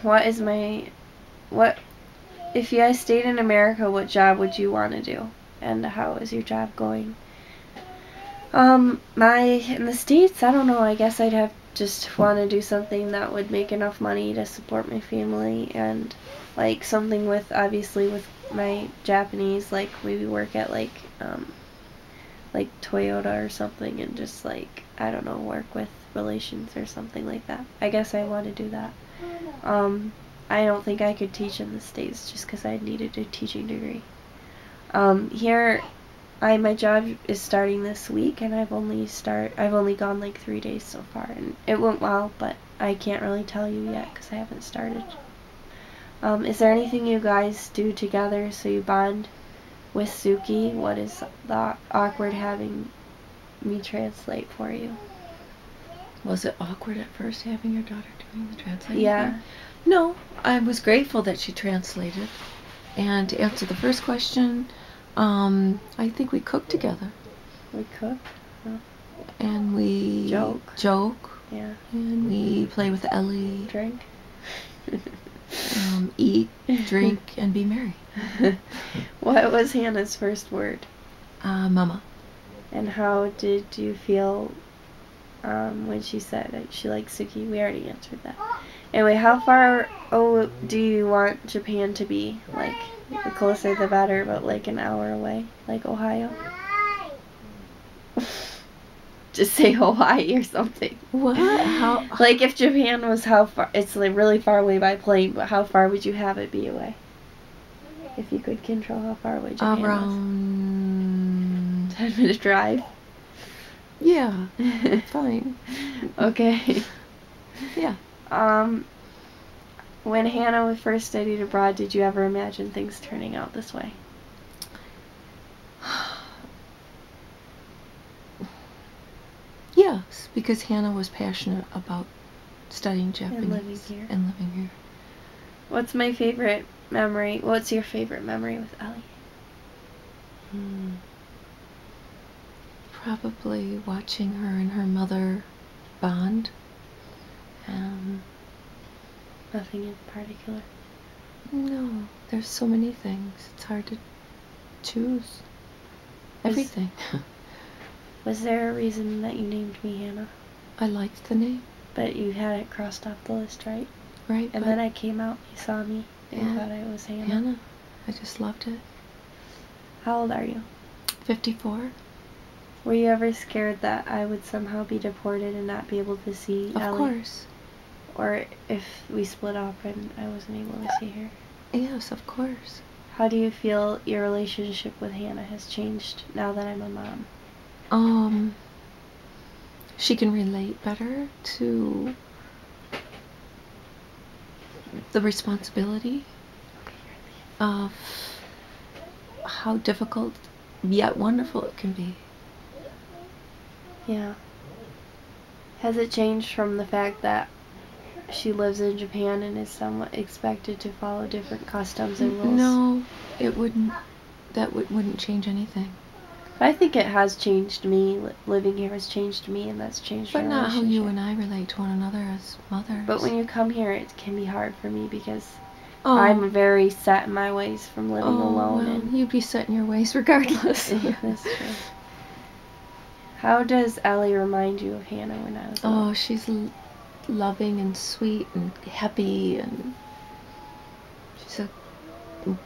what is my, what, if you guys stayed in America, what job would you want to do? And how is your job going? In the States, I don't know, I guess I'd have just want to do something that would make enough money to support my family, and like something with, obviously with my Japanese, like maybe work at like Toyota or something, and just like, I don't know, work with relations or something like that. I guess I want to do that. I don't think I could teach in the States just because I needed a teaching degree. Here, my job is starting this week, and I've only gone like 3 days so far, and it went well, but I can't really tell you yet because I haven't started. Is there anything you guys do together so you bond with Suki? What is the awkward having me translate for you? Was it awkward at first having your daughter doing the translating? Yeah. No, I was grateful that she translated. And to answer the first question, I think we cook together. We cook? Oh. And we joke. Yeah. And we play with Ellie. Drink. Eat, drink, and be merry. What was Hannah's first word? Mama. And how did you feel when she said that she likes Suki? We already answered that. Anyway, how far do you want Japan to be? Like, the closer the better, but like an hour away, like Ohio? Just say Hawaii or something. What? How? Like, if Japan was how far, it's like really far away by plane, but how far would you have it be away? If you could control how far away Japan Around 10-minute drive. Yeah, fine. Okay. Yeah. When Hannah first studied abroad, did you ever imagine things turning out this way? Yes, because Hannah was passionate about studying Japanese and living here. What's my favorite memory? What's your favorite memory with Ellie? Probably watching her and her mother bond. Nothing in particular? No, there's so many things. It's hard to choose. Everything. Was there a reason that you named me Hannah? I liked the name. But you had it crossed off the list, right? Right. And then I came out, you saw me, and you thought I was Hannah. Hannah. I just loved it. How old are you? 54. Were you ever scared that I would somehow be deported and not be able to see Ellie? Of course. Or if we split up and I wasn't able to see her? Yes, of course. How do you feel your relationship with Hannah has changed now that I'm a mom? She can relate better to the responsibility of how difficult yet wonderful it can be. Yeah. Has it changed from the fact that she lives in Japan and is somewhat expected to follow different customs and rules? No, it wouldn't. That wouldn't change anything. But I think it has changed me. Living here has changed me, and that's changed our relationship. But not how you and I relate to one another as mothers. But when you come here, it can be hard for me because I'm very set in my ways from living alone. Well, and you'd be set in your ways regardless. Yeah, that's true. How does Ellie remind you of Hannah when I was little? Oh, she's loving and sweet and happy, and she's a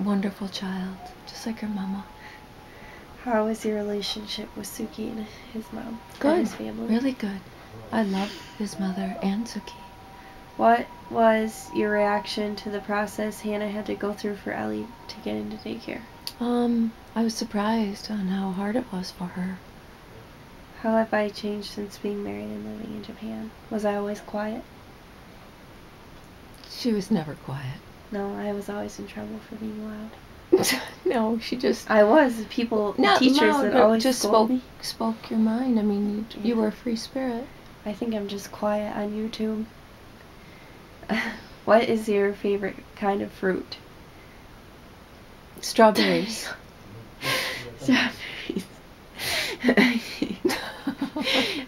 wonderful child, just like her mama. How is your relationship with Suki and his mom? Good. And his family? Really good. I love his mother and Suki. What was your reaction to the process Hannah had to go through for Ellie to get into daycare? I was surprised on how hard it was for her. How have I changed since being married and living in Japan? Was I always quiet? She was never quiet. No, I was always in trouble for being loud. No, she just... I was. Teachers that always just spoke your mind. I mean, you were a free spirit. I think I'm just quiet on YouTube. What is your favorite kind of fruit? Strawberries. Strawberries.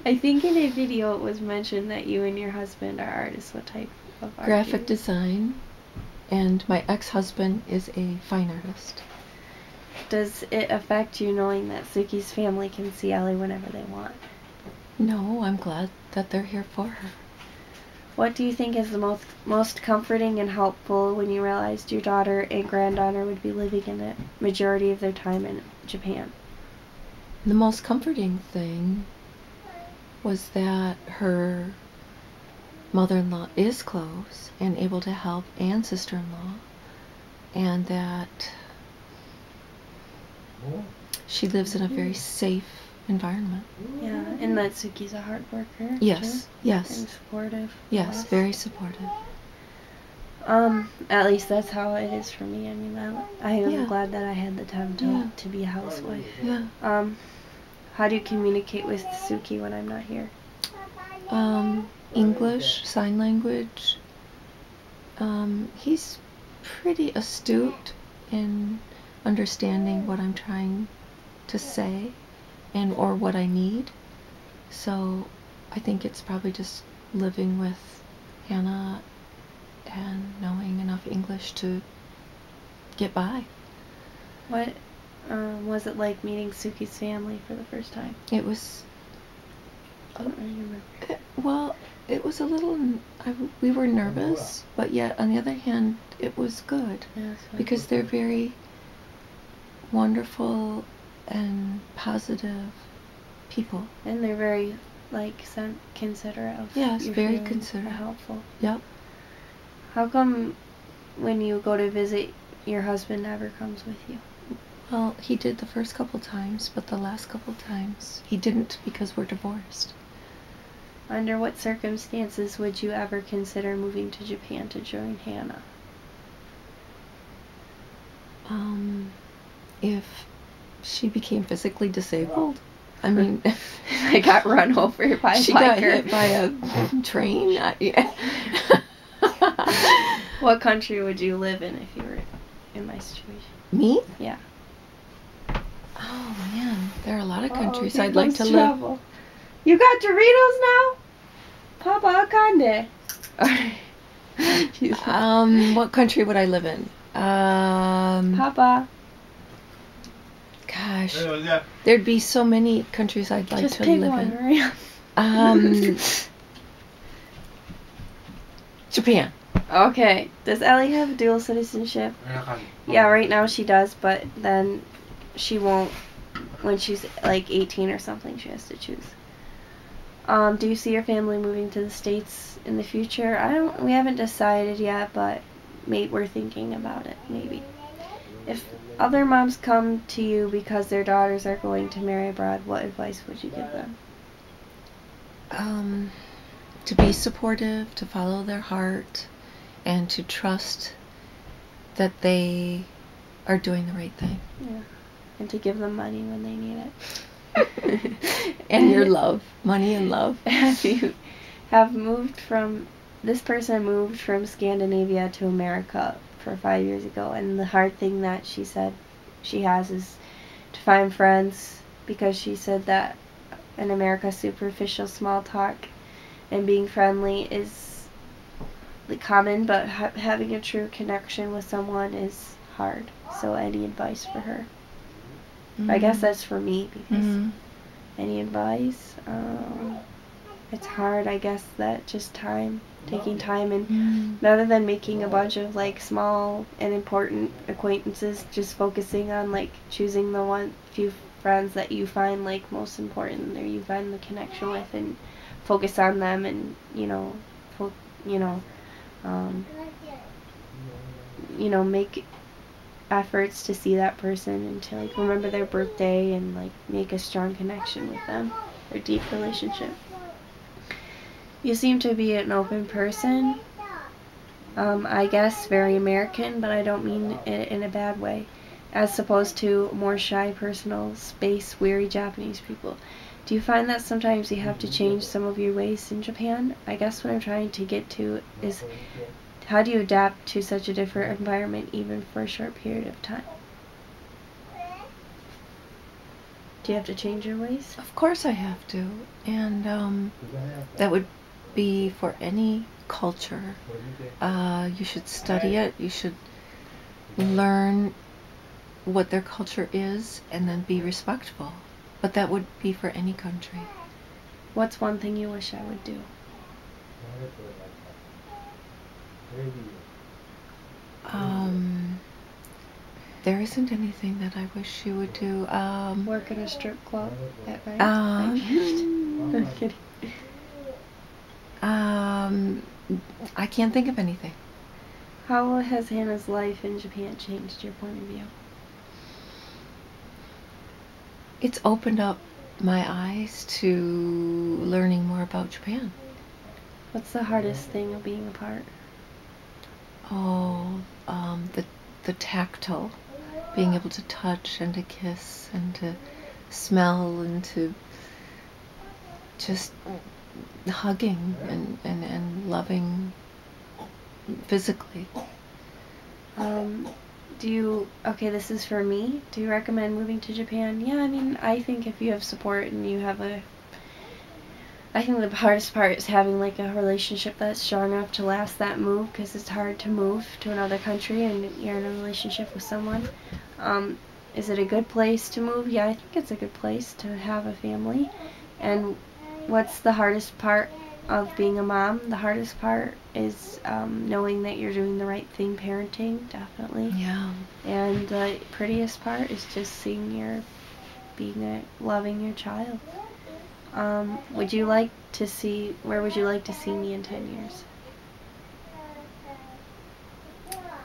I think in a video it was mentioned that you and your husband are artists. What type of art? Graphic design, and my ex-husband is a fine artist. Does it affect you knowing that Suki's family can see Ellie whenever they want? No, I'm glad that they're here for her. What do you think is the most comforting and helpful when you realized your daughter and granddaughter would be living in the majority of their time in Japan? The most comforting thing was that her mother-in-law is close and able to help, and sister-in-law, and that she lives in a very safe environment. Yeah, and that Suki's a hard worker. Yes, too, yes. and supportive. Yes, very supportive. At least that's how it is for me. I mean, I am Yeah. glad that I had the time to be a housewife. Yeah. How do you communicate with Suki when I'm not here? English, sign language. He's pretty astute in understanding what I'm trying to say and or what I need. So I think it's probably just living with Hannah and knowing enough English to get by. What was it like meeting Suki's family for the first time? It was, I don't remember. well, it was a little, we were nervous, but yet on the other hand, it was good. Yeah, Because they're very wonderful and positive people. And they're very considerate of Yes, your very feelings, considerate. helpful. Yep. How come when you go to visit, your husband never comes with you? Well, he did the first couple times, but the last couple times he didn't because we're divorced. Under what circumstances would you ever consider moving to Japan to join Hannah? If she became physically disabled. I mean, I got run over by a she biker. got hit by a train. Yeah. What country would you live in if you were in my situation? Me? Yeah. Oh man, there are a lot of countries here I'd like comes to trouble. live. You got Doritos now? Papa Akande. What country would I live in? Papa. Gosh, there'd be so many countries I'd like Just to pick live one, in. hurry up. Japan. Okay. Does Ellie have dual citizenship? Yeah, right now she does, but then she won't when she's like 18 or something. She has to choose. Do you see your family moving to the States in the future? We haven't decided yet, but we're thinking about it, maybe. If other moms come to you because their daughters are going to marry abroad, what advice would you give them? To be supportive, to follow their heart, and to trust that they are doing the right thing. Yeah. And to give them money when they need it. And your love. Money and love. This person moved from Scandinavia to America 5 years ago, and the hard thing that she said she has is to find friends, because she said that in America superficial small talk and being friendly is common, but having a true connection with someone is hard. So any advice for her? I guess that's for me, because any advice? It's hard, I guess, that just taking time, and rather than making a bunch of small and important acquaintances, just focusing on choosing the few friends that you find most important, or you find the connection with, and focus on them, and make efforts to see that person and to remember their birthday and make a strong connection with them, or deep relationship. You seem to be an open person. I guess very American, but I don't mean it in a bad way, as opposed to more shy, personal, space-weary Japanese people. Do you find that sometimes you have to change some of your ways in Japan? I guess what I'm trying to get to is, how do you adapt to such a different environment even for a short period of time? Do you have to change your ways? Of course I have to. And that would be for any culture. You should study it. You should learn what their culture is and then be respectful. But that would be for any country. What's one thing you wish I would do? There isn't anything that I wish you would do. Work in a strip club at night? I'm kidding. I can't think of anything. How has Hannah's life in Japan changed your point of view? It's opened up my eyes to learning more about Japan. What's the hardest thing of being apart? Oh, the tactile, being able to touch and to kiss and to smell and to just hugging and loving physically. Okay, this is for me. Do you recommend moving to Japan? Yeah, I mean, I think if you have support and you have I think the hardest part is having like a relationship that's strong enough to last that move, because it's hard to move to another country and you're in a relationship with someone. Is it a good place to move? Yeah, I think it's a good place to have a family. And what's the hardest part of being a mom? The hardest part is knowing that you're doing the right thing, parenting, definitely. Yeah. And the prettiest part is just seeing loving your child. Where would you like to see me in 10 years?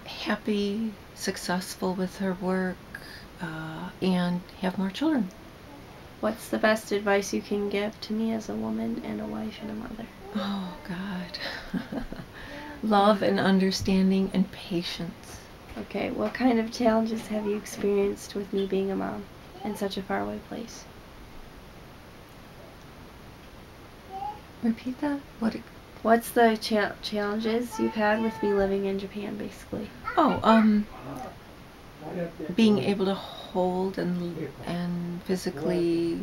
Happy, successful with her work, and have more children. What's the best advice you can give to me as a woman and a wife and a mother? Oh, God. Love and understanding and patience. Okay, what kind of challenges have you experienced with me being a mom in such a faraway place? Repeat that? What's the challenges you've had with me living in Japan, basically? Oh, being able to hold and physically...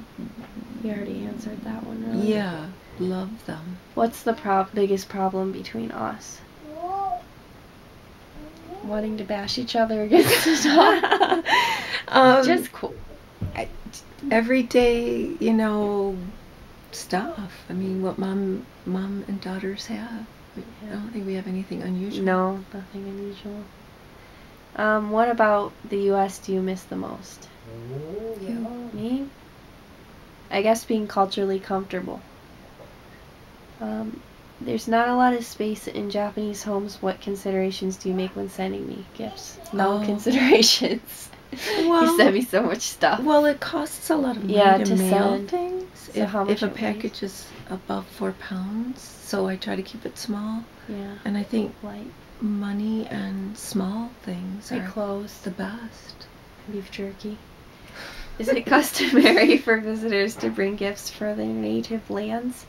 You already answered that one, really. Yeah, love them. What's the biggest problem between us? Wanting to bash each other against the wall. Just cool. Everyday, stuff. I mean, what mom and daughters have. I don't think we have anything unusual. No, nothing unusual. What about the U.S. do you miss the most? You. Me? I guess being culturally comfortable. There's not a lot of space in Japanese homes. What considerations do you make when sending me gifts? No considerations. Well, you send me so much stuff. Well, it costs a lot of money to mail send things. So how much if a package is above 4 pounds, so I try to keep it small. Yeah. And I think light money and small things are clothes, the best. Beef jerky. Is it customary for visitors to bring gifts for their native lands?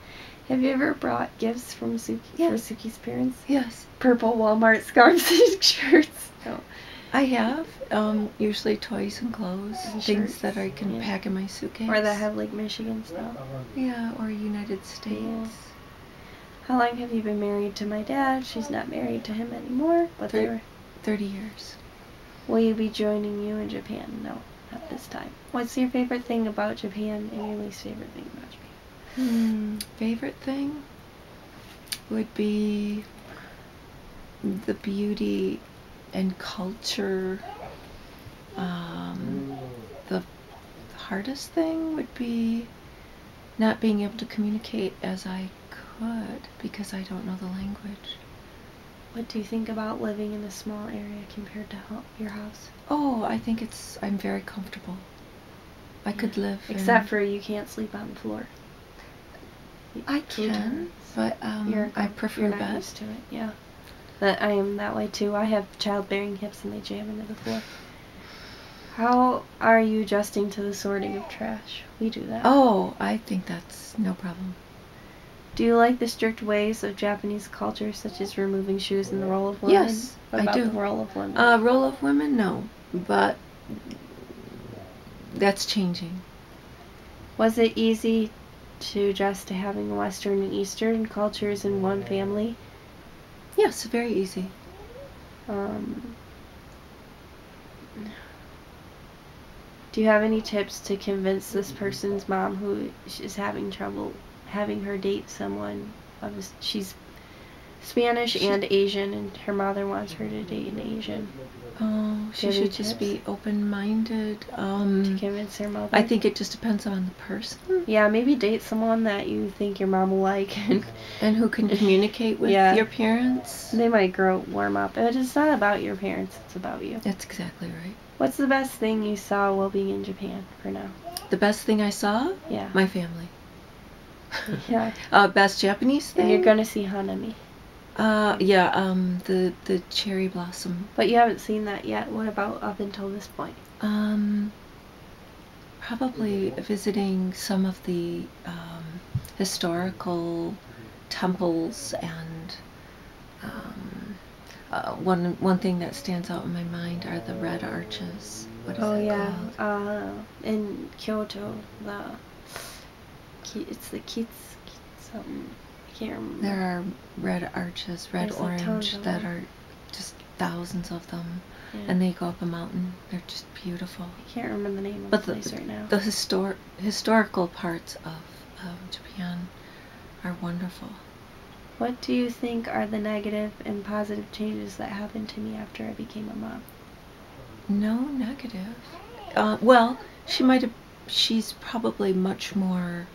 Have you ever brought gifts from for Suki's parents? Yes. Purple Walmart scarves and shirts. No. I have. Usually toys and clothes. And things shirts. that I can pack in my suitcase. Or that have like Michigan stuff. Yeah, or United States. Yeah. How long have you been married to my dad? She's not married to him anymore, but they were 30 years. Will you be joining you in Japan? No, not this time. What's your favorite thing about Japan and your least favorite thing about Japan? Favorite thing would be the beauty and culture. The hardest thing would be not being able to communicate as I could because I don't know the language. What do you think about living in a small area compared to your house? Oh, I think I'm very comfortable. I could live Except for you can't sleep on the floor. I can, but I prefer you're bed. not used to it, yeah. But I am that way too. I have childbearing hips and they jam into the floor. How are you adjusting to the sorting of trash? We do that. Oh, I think that's no problem. Do you like the strict ways of Japanese culture, such as removing shoes and the role of women? Yes, what about I do. The role of women? Role of women, no, but that's changing. Was it easy to adjust to having Western and Eastern cultures in one family? Yes, very easy. Do you have any tips to convince this person's mom who is having trouble having her date someone she's Spanish and Asian, and her mother wants her to date an Asian? Oh, she should just be open-minded. To convince her mother? I think it just depends on the person. Yeah, maybe date someone that you think your mom will like. And who can communicate with your parents. They might warm up. It's not about your parents, it's about you. That's exactly right. What's the best thing you saw while being in Japan for now? The best thing I saw? Yeah. My family. Yeah. Best Japanese thing? And you're gonna see Hanami. The cherry blossom. But you haven't seen that yet. What about up until this point? Probably visiting some of the historical temples, and one thing that stands out in my mind are the red arches. What is that called? In Kyoto, it's the Kits something. I can't remember. There are red arches, orange, that are just thousands of them, and they go up a mountain. They're just beautiful. I can't remember the name of the place right now. The historical parts of Japan are wonderful. What do you think are the negative and positive changes that happened to me after I became a mom? No negative. Well, she's probably much more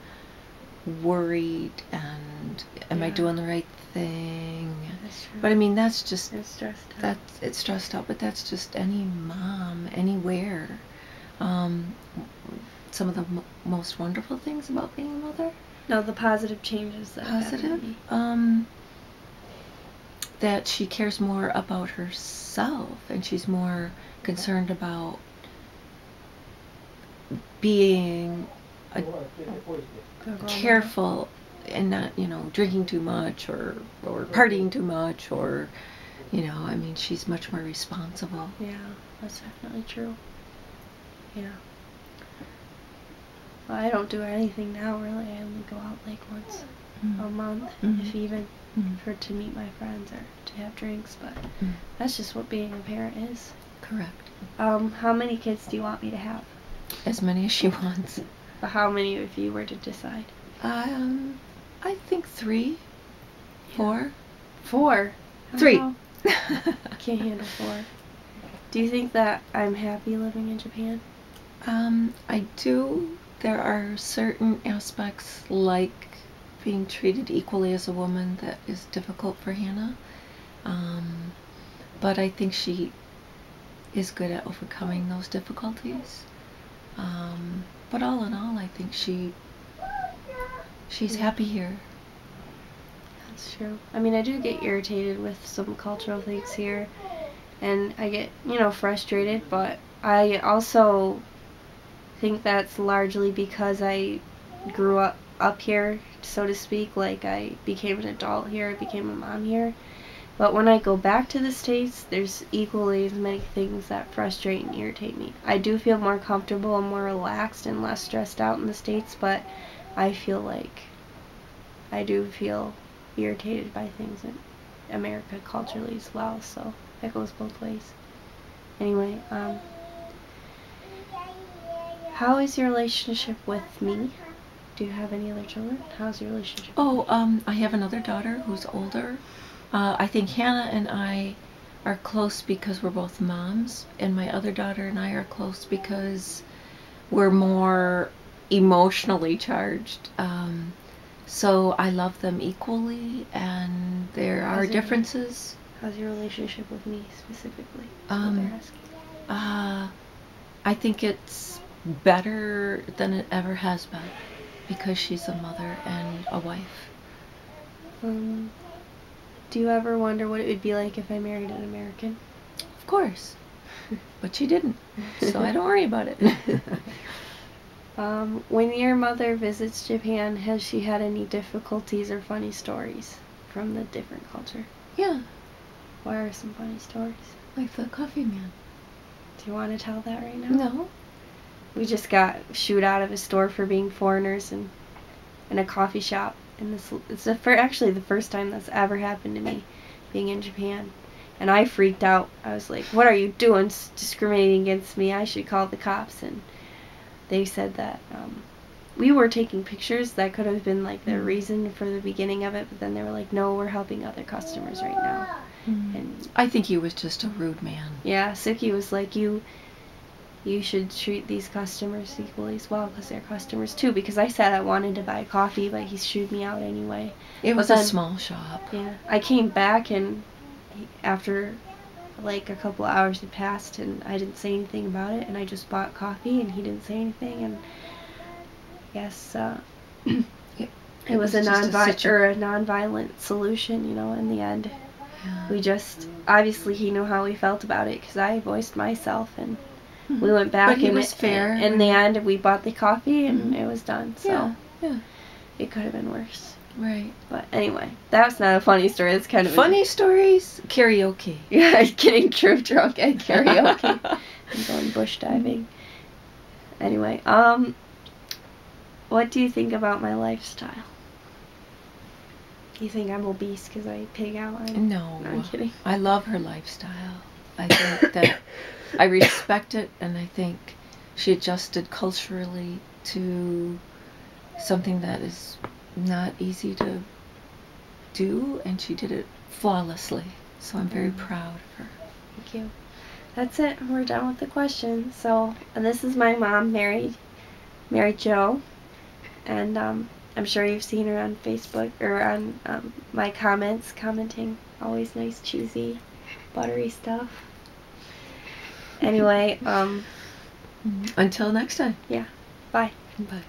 worried and am I doing the right thing? That's true. But I mean, that's just it's stressed out. It's stressed out, but that's just any mom anywhere. Some of the most wonderful things about being a mother. No, the positive changes that happened to me. That she cares more about herself, and she's more concerned about being careful and not, drinking too much or partying too much, or, I mean, she's much more responsible. Yeah, that's definitely true. Yeah. Well, I don't do anything now, really. I only go out like once a month, if even, to meet my friends or to have drinks, but that's just what being a parent is. Correct. How many kids do you want me to have? As many as she wants. But how many if you were to decide? I think 3, 4. 4? 3. Can't handle 4. Do you think that I'm happy living in Japan? I do. There are certain aspects, like being treated equally as a woman, that is difficult for Hannah. But I think she is good at overcoming those difficulties. But all in all, I think she's happy here. That's true. I mean, I do get irritated with some cultural things here, and I get, frustrated, but I also think that's largely because I grew up here, so to speak. Like, I became an adult here, I became a mom here. But when I go back to the States, there's equally as many things that frustrate and irritate me. I do feel more comfortable and more relaxed and less stressed out in the States, but I feel like I do feel irritated by things in America culturally as well, so that goes both ways. Anyway, how is your relationship with me? Do you have any other children? How's your relationship? I have another daughter who's older. I think Hannah and I are close because we're both moms, and my other daughter and I are close because we're more emotionally charged. So I love them equally, and there are differences. How's your relationship with me specifically? I think it's better than it ever has been because she's a mother and a wife. Do you ever wonder what it would be like if I married an American? Of course. But she didn't, so I don't worry about it. When your mother visits Japan, has she had any difficulties or funny stories from the different culture? Yeah. What are some funny stories? Like the coffee man. Do you want to tell that right now? No. We just got shooed out of a store for being foreigners, and in a coffee shop. And it's actually the first time that's ever happened to me, being in Japan. And I freaked out. I was like, "What are you doing, discriminating against me? I should call the cops." And they said that we were taking pictures. That could have been like the reason for the beginning of it. But then they were like, "No, we're helping other customers right now." And I think he was just a rude man. yeah, Suki was like, "You should treat these customers equally as well, because they're customers too." Because I said I wanted to buy coffee, but he shooed me out anyway. It was a small shop. Yeah, I came back, and after like a couple of hours had passed, and I didn't say anything about it, and I just bought coffee, and he didn't say anything, and yes, it was a non-violent solution, in the end. Yeah. We just, obviously he knew how we felt about it, because I voiced myself, and we went back, and it was fair. In the end, we bought the coffee, and it was done. So yeah, it could have been worse. Right. But anyway, that's not a funny story. It's kind of funny stories. Karaoke. Yeah, getting drunk at karaoke and going bush diving. Anyway, what do you think about my lifestyle? Do you think I'm obese because I pig out? No, I'm kidding. I love her lifestyle. I think that I respect it, and I think she adjusted culturally to something that is not easy to do, and she did it flawlessly. So I'm very proud of her. Thank you. That's it. We're done with the questions. So, and this is my mom, Mary Jo, and I'm sure you've seen her on Facebook or on my commenting. Always nice, cheesy, buttery stuff. Anyway, until next time. Yeah. Bye. Bye.